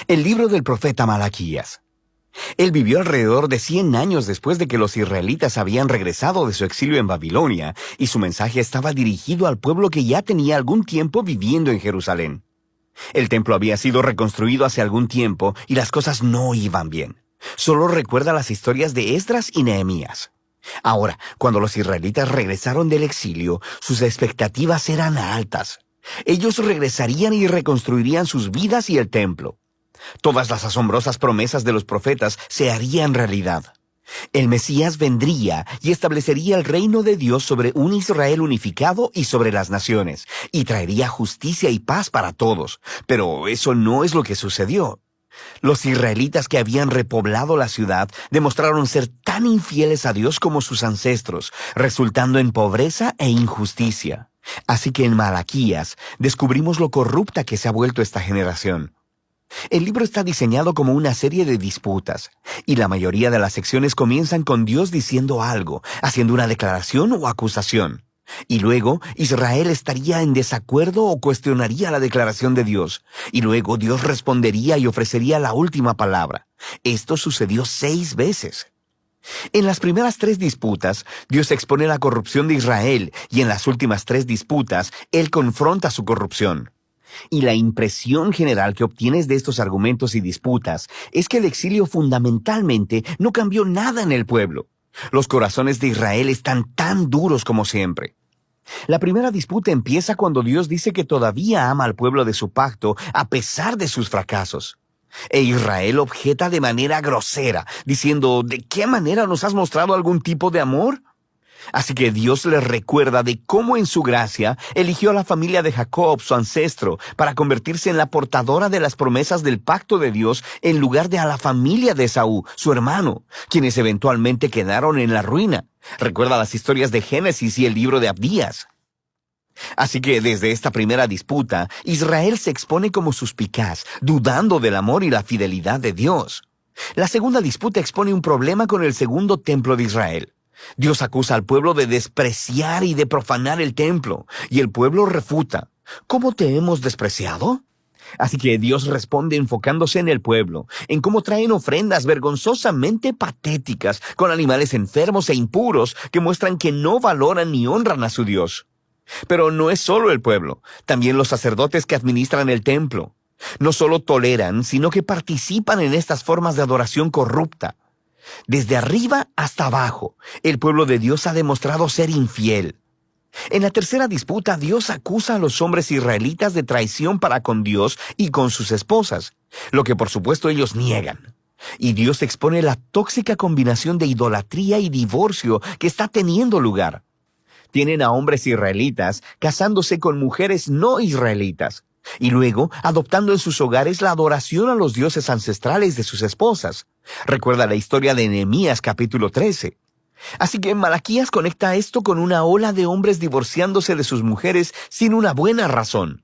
El libro del profeta Malaquías. Él vivió alrededor de 100 años después de que los israelitas habían regresado de su exilio en Babilonia, y su mensaje estaba dirigido al pueblo que ya tenía algún tiempo viviendo en Jerusalén. El templo había sido reconstruido hace algún tiempo y las cosas no iban bien. Solo recuerda las historias de Esdras y Nehemías. Ahora, cuando los israelitas regresaron del exilio, sus expectativas eran altas. Ellos regresarían y reconstruirían sus vidas y el templo. Todas las asombrosas promesas de los profetas se harían realidad. El Mesías vendría y establecería el reino de Dios sobre un Israel unificado y sobre las naciones, y traería justicia y paz para todos. Pero eso no es lo que sucedió. Los israelitas que habían repoblado la ciudad demostraron ser tan infieles a Dios como sus ancestros, resultando en pobreza e injusticia. Así que en Malaquías descubrimos lo corrupta que se ha vuelto esta generación. El libro está diseñado como una serie de disputas, y la mayoría de las secciones comienzan con Dios diciendo algo, haciendo una declaración o acusación. Y luego Israel estaría en desacuerdo o cuestionaría la declaración de Dios, y luego Dios respondería y ofrecería la última palabra. Esto sucedió 6 veces. En las primeras 3 disputas, Dios expone la corrupción de Israel, y en las últimas 3 disputas, Él confronta su corrupción. Y la impresión general que obtienes de estos argumentos y disputas es que el exilio fundamentalmente no cambió nada en el pueblo. Los corazones de Israel están tan duros como siempre. La primera disputa empieza cuando Dios dice que todavía ama al pueblo de su pacto a pesar de sus fracasos. E Israel objeta de manera grosera, diciendo, ¿de qué manera nos has mostrado algún tipo de amor? Así que Dios les recuerda de cómo en su gracia eligió a la familia de Jacob, su ancestro, para convertirse en la portadora de las promesas del pacto de Dios en lugar de a la familia de Esaú, su hermano, quienes eventualmente quedaron en la ruina. Recuerda las historias de Génesis y el libro de Abdías. Así que desde esta primera disputa, Israel se expone como suspicaz, dudando del amor y la fidelidad de Dios. La segunda disputa expone un problema con el segundo templo de Israel. Dios acusa al pueblo de despreciar y de profanar el templo, y el pueblo refuta. ¿Cómo te hemos despreciado? Así que Dios responde enfocándose en el pueblo, en cómo traen ofrendas vergonzosamente patéticas, con animales enfermos e impuros que muestran que no valoran ni honran a su Dios. Pero no es solo el pueblo, también los sacerdotes que administran el templo. No solo toleran, sino que participan en estas formas de adoración corrupta. Desde arriba hasta abajo, el pueblo de Dios ha demostrado ser infiel. En la tercera disputa, Dios acusa a los hombres israelitas de traición para con Dios y con sus esposas, lo que por supuesto ellos niegan. Y Dios expone la tóxica combinación de idolatría y divorcio que está teniendo lugar. Tienen a hombres israelitas casándose con mujeres no israelitas, y luego adoptando en sus hogares la adoración a los dioses ancestrales de sus esposas. Recuerda la historia de Nehemías capítulo 13. Así que Malaquías conecta esto con una ola de hombres divorciándose de sus mujeres sin una buena razón.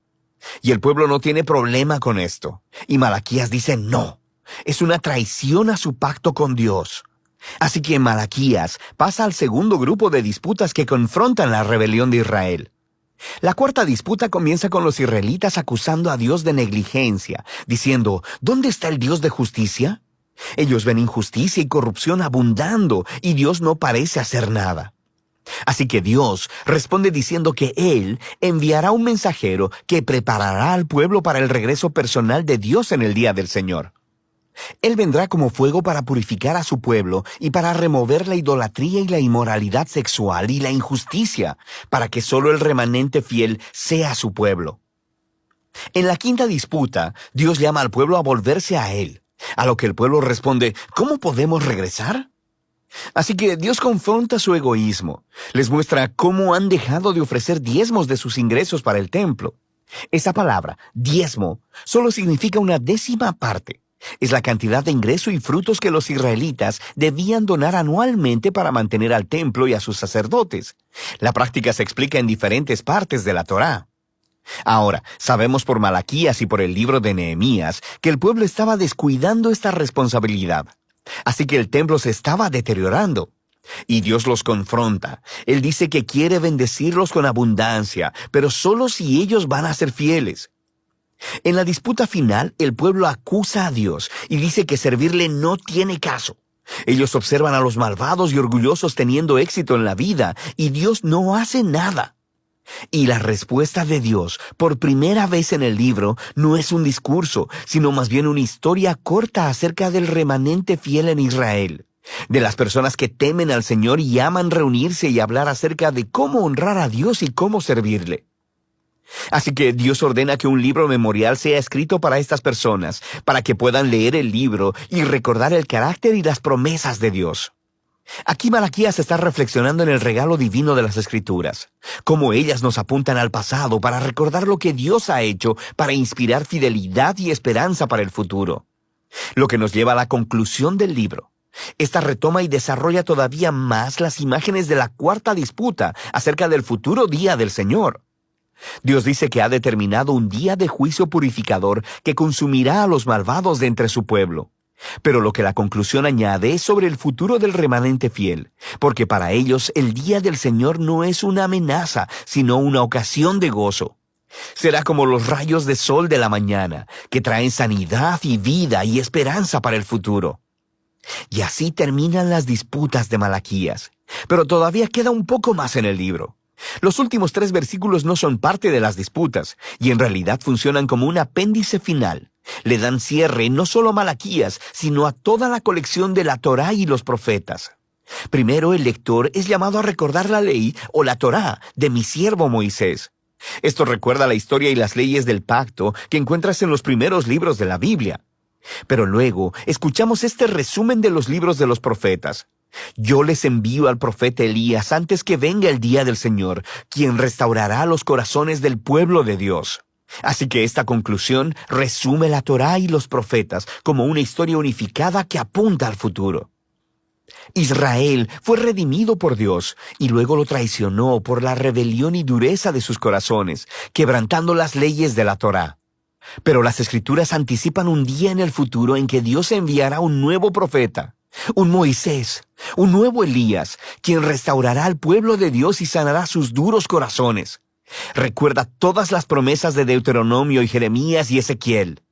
Y el pueblo no tiene problema con esto. Y Malaquías dice no. Es una traición a su pacto con Dios. Así que Malaquías pasa al segundo grupo de disputas que confrontan la rebelión de Israel. La cuarta disputa comienza con los israelitas acusando a Dios de negligencia, diciendo, ¿dónde está el Dios de justicia? Ellos ven injusticia y corrupción abundando, y Dios no parece hacer nada. Así que Dios responde diciendo que Él enviará un mensajero que preparará al pueblo para el regreso personal de Dios en el día del Señor. Él vendrá como fuego para purificar a su pueblo y para remover la idolatría y la inmoralidad sexual y la injusticia, para que solo el remanente fiel sea su pueblo. En la quinta disputa, Dios llama al pueblo a volverse a Él, a lo que el pueblo responde, ¿cómo podemos regresar? Así que Dios confronta su egoísmo, les muestra cómo han dejado de ofrecer diezmos de sus ingresos para el templo. Esa palabra, diezmo, solo significa una décima parte. Es la cantidad de ingreso y frutos que los israelitas debían donar anualmente para mantener al templo y a sus sacerdotes. La práctica se explica en diferentes partes de la Torá. Ahora, sabemos por Malaquías y por el libro de Nehemías que el pueblo estaba descuidando esta responsabilidad. Así que el templo se estaba deteriorando. Y Dios los confronta. Él dice que quiere bendecirlos con abundancia, pero solo si ellos van a ser fieles. En la disputa final, el pueblo acusa a Dios y dice que servirle no tiene caso. Ellos observan a los malvados y orgullosos teniendo éxito en la vida y Dios no hace nada. Y la respuesta de Dios, por primera vez en el libro, no es un discurso, sino más bien una historia corta acerca del remanente fiel en Israel, de las personas que temen al Señor y aman reunirse y hablar acerca de cómo honrar a Dios y cómo servirle. Así que Dios ordena que un libro memorial sea escrito para estas personas, para que puedan leer el libro y recordar el carácter y las promesas de Dios. Aquí Malaquías está reflexionando en el regalo divino de las Escrituras, cómo ellas nos apuntan al pasado para recordar lo que Dios ha hecho para inspirar fidelidad y esperanza para el futuro. Lo que nos lleva a la conclusión del libro. Esta retoma y desarrolla todavía más las imágenes de la cuarta disputa acerca del futuro día del Señor. Dios dice que ha determinado un día de juicio purificador que consumirá a los malvados de entre su pueblo. Pero lo que la conclusión añade es sobre el futuro del remanente fiel, porque para ellos el día del Señor no es una amenaza, sino una ocasión de gozo. Será como los rayos de sol de la mañana, que traen sanidad y vida y esperanza para el futuro. Y así terminan las disputas de Malaquías. Pero todavía queda un poco más en el libro. Los últimos 3 versículos no son parte de las disputas, y en realidad funcionan como un apéndice final. Le dan cierre no solo a Malaquías, sino a toda la colección de la Torá y los profetas. Primero, el lector es llamado a recordar la ley o la Torá de mi siervo Moisés. Esto recuerda la historia y las leyes del pacto que encuentras en los primeros libros de la Biblia. Pero luego, escuchamos este resumen de los libros de los profetas. Yo les envío al profeta Elías antes que venga el día del Señor, quien restaurará los corazones del pueblo de Dios. Así que esta conclusión resume la Torá y los profetas como una historia unificada que apunta al futuro. Israel fue redimido por Dios y luego lo traicionó por la rebelión y dureza de sus corazones, quebrantando las leyes de la Torá. Pero las Escrituras anticipan un día en el futuro en que Dios enviará un nuevo profeta, un Moisés, un nuevo Elías, quien restaurará al pueblo de Dios y sanará sus duros corazones. Recuerda todas las promesas de Deuteronomio y Jeremías y Ezequiel.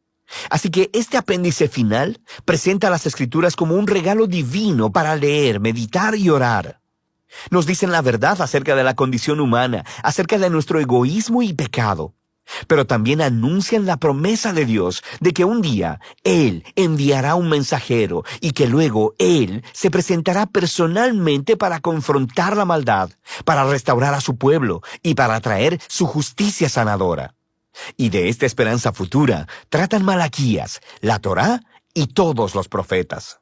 Así que este apéndice final presenta las Escrituras como un regalo divino para leer, meditar y orar. Nos dicen la verdad acerca de la condición humana, acerca de nuestro egoísmo y pecado. Pero también anuncian la promesa de Dios de que un día Él enviará un mensajero y que luego Él se presentará personalmente para confrontar la maldad, para restaurar a su pueblo y para traer su justicia sanadora. Y de esta esperanza futura tratan Malaquías, la Torá y todos los profetas.